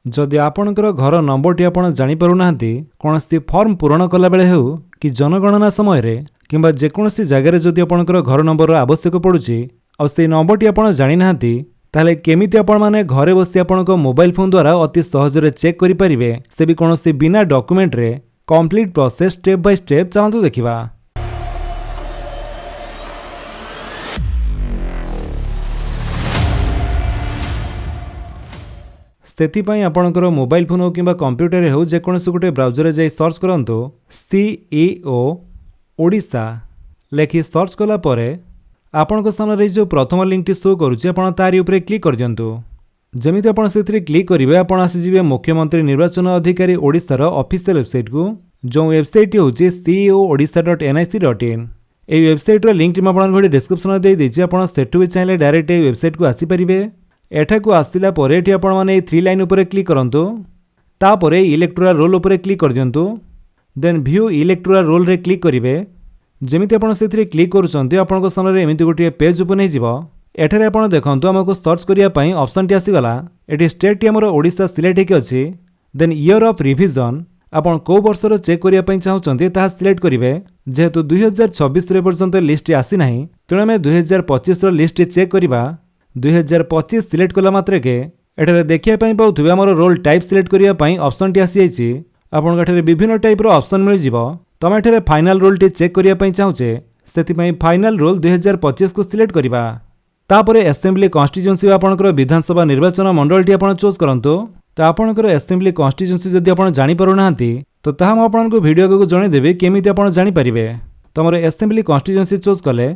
जदि आपणकर घर नंबरटी आपण जानि पारुनाहांती कोनोसी फॉर्म पूरण कला बेले हेउ कि जनगणना समय रे किंबा जेकोसी जगह जदि आपणकर घर नंबर आवश्यक पड़ुछि आ से नंबरटी आपण जानि नाहांती ताहले केमिति आपण माने घरे बसी आपणक मोबाइल फोन द्वारा अति सहज रे चेक करि परिबे से भी कोनोसी बिना डॉक्यूमेंट रे complete process step by step चलंतु देखिबा। सेथिपाई आपणकर मोबाइल फोन हो किंबा कंप्यूटर हो जेकोसी गोटे ब्राउजर जाई सर्च करंतु CEO ओडिशा लेखि सर्च कला परे आपणक सामने जो प्रथम लिंक टी शो करूछि आपण तारी ऊपर क्लिक कर दियंतु। जेमिति आपण सेथि क्लिक करिवे आपण आसी जिवे मुख्यमंत्री निर्वाचन अधिकारी ओडिशा रो ऑफिशियल वेबसाइट को जो वेबसाइट होछि ceoodisha.nic.in। ए वेबसाइट रो लिंक टी आपण घडी डिस्क्रिप्शन रे देई दिछि आपण सेठु भी चाहिले डायरेक्ट ए वेबसाइट को आसी परिबे। एठा को आसिला परे एठी आपण माने 3 लाइन ऊपर क्लिक करंतु तापरे इलेक्टोरल रोल ऊपर क्लिक कर दियंतु देन व्यू इलेक्टोरल रोल रे क्लिक करिवे। जेमिति आपण सेथि क्लिक करूछंती आपनको सामने एमिति गोटे पेज ओपन हे जिवो। एठारे आपण देखंतु हमको सर्च करिया पई ऑप्शन टी आसी गला। एठी स्टेट टी हमर ओडिशा सिलेक्ट हेके अछि देन ईयर ऑफ रिवीजन आपण को वर्ष रो चेक करिया पई चाहुचंती ता सिलेक्ट करिवे। जेहेतु 2026 रे पर्यंत लिस्ट आसी नाही तेणु हम 2025 रो लिस्ट चेक करिबा। 2025 सिलेक्ट कला मात्रे के एठारे देखिया पई पाउथबे हमर रोल टाइप सिलेक्ट करिया पई ऑप्शन टी आसी आइछि। आपण एठारे विभिन्न टाइप रो ऑप्शन मिल जिवो। तमे एठारे फाइनल रोल टी चेक करिया पई चाहुचे सेति पई फाइनल रोल 2025 को सिलेक्ट करिबा। तापरे असेंबली कॉन्स्टिट्यूएंसी आपणकर विधानसभा निर्वाचन मंडल टी आपण चूज करंतु। तो आपणकर असेंबली कॉन्स्टिट्यूएंसी जदि आपण जानि पारु नाहांती तो ताहा हम आपनको वीडियो को जणे देबे केमिति आपण जानि परिबे। तमर असेंबली कॉन्स्टिट्यूएंसी चूज कले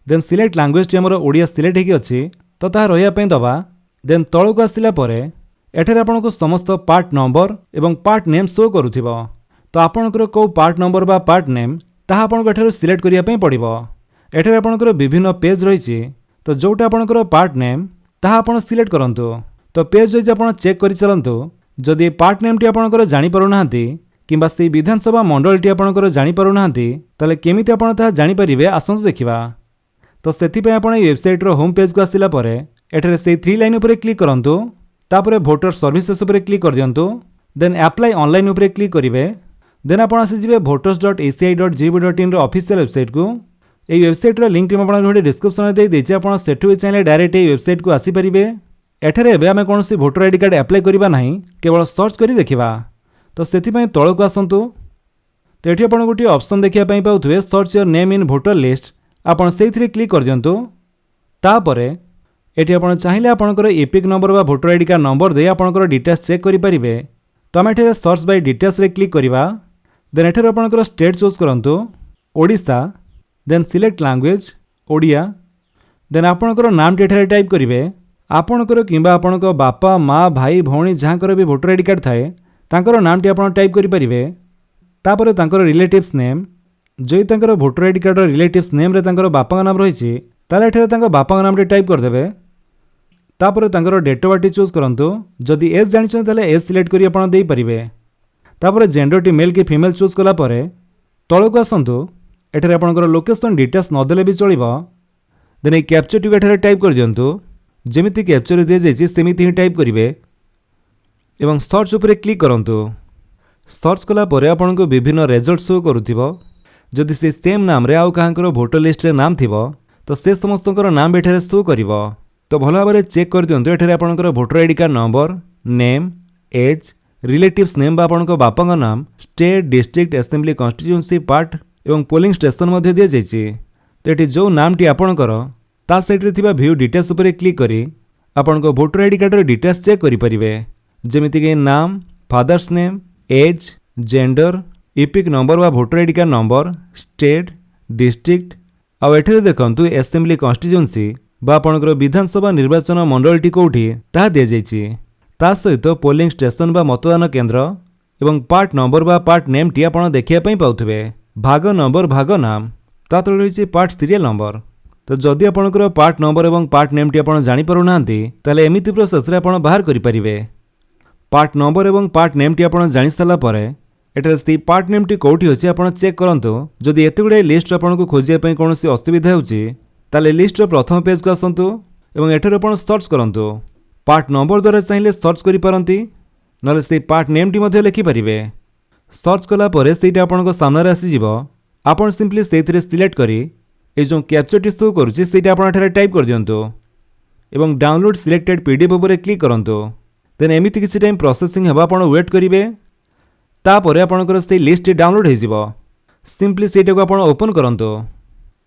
देन सिलेक्ट लैंग्वेज टी हमर ओडिया सिलेक्ट हेकी अछि तो ताहा रहिया पई दबा। देन तळको आसिला परे एठारे आपनको समस्त पार्ट नंबर एवं पार्ट नेम शो करूथिबो। तो आपणकर को पार्ट नंबर बा पार्ट नेम ताहा आपनको एठारे सिलेक्ट करिया पई पड़िबो। एठारे आपणकर विभिन्न पेज रहिछि तो जोटा आपणकर पार्ट नेम ताहा आपण सिलेक्ट करंतु। तो पेज वाइज आपण चेक करि चलंतु जदि पार्ट नेम टी आपणकर जानि पारु नाहांती किंबा से विधानसभा मंडल टी आपणकर जानि पारु नाहांती ताले केमिति आपण ताहा जानि परिबे आसंतु देखिबा। तो सेति पे आपण वेबसाइट रो होम पेज को आसिला परे एठारे से 3 लाइन ऊपर क्लिक करंतु तापरे वोटर सर्विसेस ऊपर क्लिक कर दियंतु देन अप्लाई ऑनलाइन ऊपर क्लिक करिवे। देन आपण आसी जिवे voters.aci.gov.in रो ऑफिशियल वेबसाइट को। ए वेबसाइट रो लिंक टी आपण घडी डिस्क्रिप्शन रे देई देछि आपण सेठु चाहिले डायरेक्ट ए वेबसाइट को आसी परिबे। एठारे एबे हम कोनोसी वोटर आईडी कार्ड अप्लाई करिबा नाही केवल सर्च करी देखिबा। तो सेति पई तळको आसंतु तो एठी आपण गोटी ऑप्शन देखिया पई पाउथुवे search your name in voter list आपण सेइथिरे क्लिक कर दियंतु। तापरे एठी आपण चाहिले आपणकर एपिक नंबर बा वोटर आईडी कार्ड नंबर दे आपणकर डिटेल्स चेक करि परिबे। तो हम एठी सर्च बाय डिटेल्स रे क्लिक करिबा। देन एठी आपणकर स्टेट चूज करंतु Odisha then select language Odia. Then आपणकर नाम एठी टाइप करिवे। आपणकर किंबा आपणक बापा माँ भाई भौणी जहाँकर भी वोटर आईडी कार्ड थाए तांकर नाम टी आपण टाइप करि परिबे। तापरे तांकर रिलेटिव्स नेम जई तांकर voter ID card relatives name रे तांकर बापा नाम रहिछि ताले एठी तांकर बापा नाम टी टाइप कर देबे। तापरे तांकर डेट ऑफ बर्थ चूज करंतु जदि एज जानिछन ताले एज सिलेक्ट करि आपण देई परिबे। तापरे जेंडर टी मेल कि फीमेल चूज कला परे तळको आसंतु एठारे आपणकर लोकेशन डिटेल्स न देले भी चलिबो। देन ए कैप्चर टी एठारे टाइप कर दियंतु जेमिति कैप्चर दे जाइछि सेमिति ही टाइप करिवे एवं सर्च ऊपर क्लिक करंतु। सर्च कला परे आपनको विभिन्न रिजल्ट शो करूथिबो। जदि से सेम नाम रे आउ काहंकर वोटर लिस्ट रे नाम थिबो तो से समस्तकर नाम एठारे शो करिवो। तो भलो भाबरे चेक कर दियंतु एठारे आपणकर voter ID card number name as relatives name बा आपणकर बापांग नाम state district assembly constituency part एवं पोलिंग स्टेशन मध्ये दिया जाइछि। तो एठी जो नाम टी आपणकर ता साइड रे थिबा व्यू डिटेल्स ऊपर क्लिक करी आपणको वोटर आईडी कार्ड रे डिटेल्स चेक करि परिबे। जेमिति कि नाम father's name age gender EPIC number बा voter ID card number state district आ एठरे देखंतु असेंबली कॉन्स्टिट्यूएंसी बा आपणकर विधानसभा निर्वाचन मंडल टी कोठी ता दिया जाइछि। ता सहित पोलिंग स्टेशन बा मतदान केंद्र एवं पार्ट नंबर बा पार्ट नेम टी आपण देखिया पई पाउथबे। भाग नंबर भाग नाम ता तळे रहिछि पार्ट सीरियल नंबर। तो जदि आपणकर पार्ट नंबर एवं पार्ट नेम टी आपण जानि पारु नाहांती ताले एमिति प्रोसेस रे आपण बाहर करि परिबे। पार्ट नंबर एवं पार्ट नेम टी आपण जानि साला परे एठारे से पार्ट नेम टी कोठी अछि आपण चेक करंतु। जदि एते गुडे लिस्ट आपनको खोजिया पई कोनोसी असुविधा होउछि ताले लिस्ट रो प्रथम पेज को आसंतु एवं एठारे आपण सर्च करंतु। पार्ट नंबर द्वारा चाहिले सर्च करि पारंती नले से पार्ट नेम टी मध्ये लिखि परिबे। सर्च कला परे सेटा आपनको सामने आसी जिवो। आपण सिंपली सेथिरे सिलेक्ट करी ए जो कैप्चर टी शो करूची सेटा आपण एठारे टाइप कर दियंतु एवं डाउनलोड सिलेक्टेड पीडीएफ ऊपर क्लिक करंतु। देन एमिति किछि टाइम प्रोसेसिंग हेबा आपण वेट करिवे। तापरे आपणकर से लिस्ट डाउनलोड हो जिवो। सिंपली सेटा को आपण ओपन करंतु।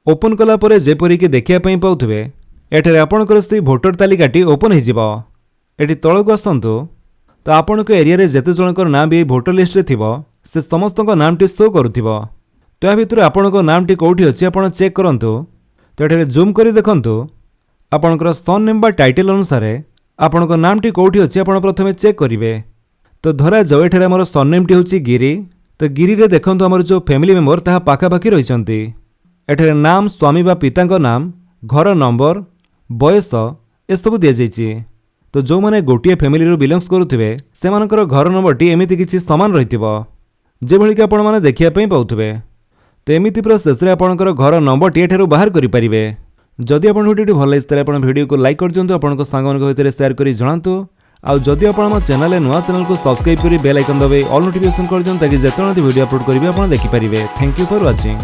ओपन कला परे जेपरि कि देखिया पई पाउथबे एठारे आपणकर से वोटर तालिकाटी ओपन हो जिवो। एठी तळको आसंतु तो आपणक एरिया रे जेते जनकर नाम भी वोटर लिस्ट रे थिबो से समस्तक नाम टी शो करूथिबो। तो या भितर आपणक नाम टी कोठी अछि आपण चेक करंतु। तो एठारे जूम करी देखंतु आपणकर सन नेम बा टाइटल अनुसार आपणक नाम टी कोठी अछि आपण प्रथमे चेक करिवे। तो धरा जाऊ एठारे हमर सन नेम टी होछि गिरी। तो गिरी रे देखंतु हमर जो फैमिली मेंबर ताहा पाखा पाखी रहिसंती। एठारे नाम स्वामी बा पितांक नाम घर नंबर बयस ए सब दिया जायछि। तो जो माने गोटिए फैमिली रो बिलोंग्स करूथिबे सेमानकर घर नंबरटी एमिति किछि समान रहिथिबो जे भली कि आपण माने देखिया पई पाउथबे। तो एमिति प्रोसेस रे आपणकर घर नंबरटी एठारो बाहर करि परिबे। जदि आपण भिडियोटी भल लागि तले आपण भिडियो को लाइक कर दियंतु आपणक सांगମାନଙ୍କ भितर शेयर करी जणांतु। आ जदि आपण हम चैनल नुआ चैनल को सब्सक्राइब करी बेल आइकन दबाई ऑल नोटिफिकेशन कर दियंतु ताकि जेतों भिडियो अपलोड करिवे आपण देखि परिबे। Thank you for watching.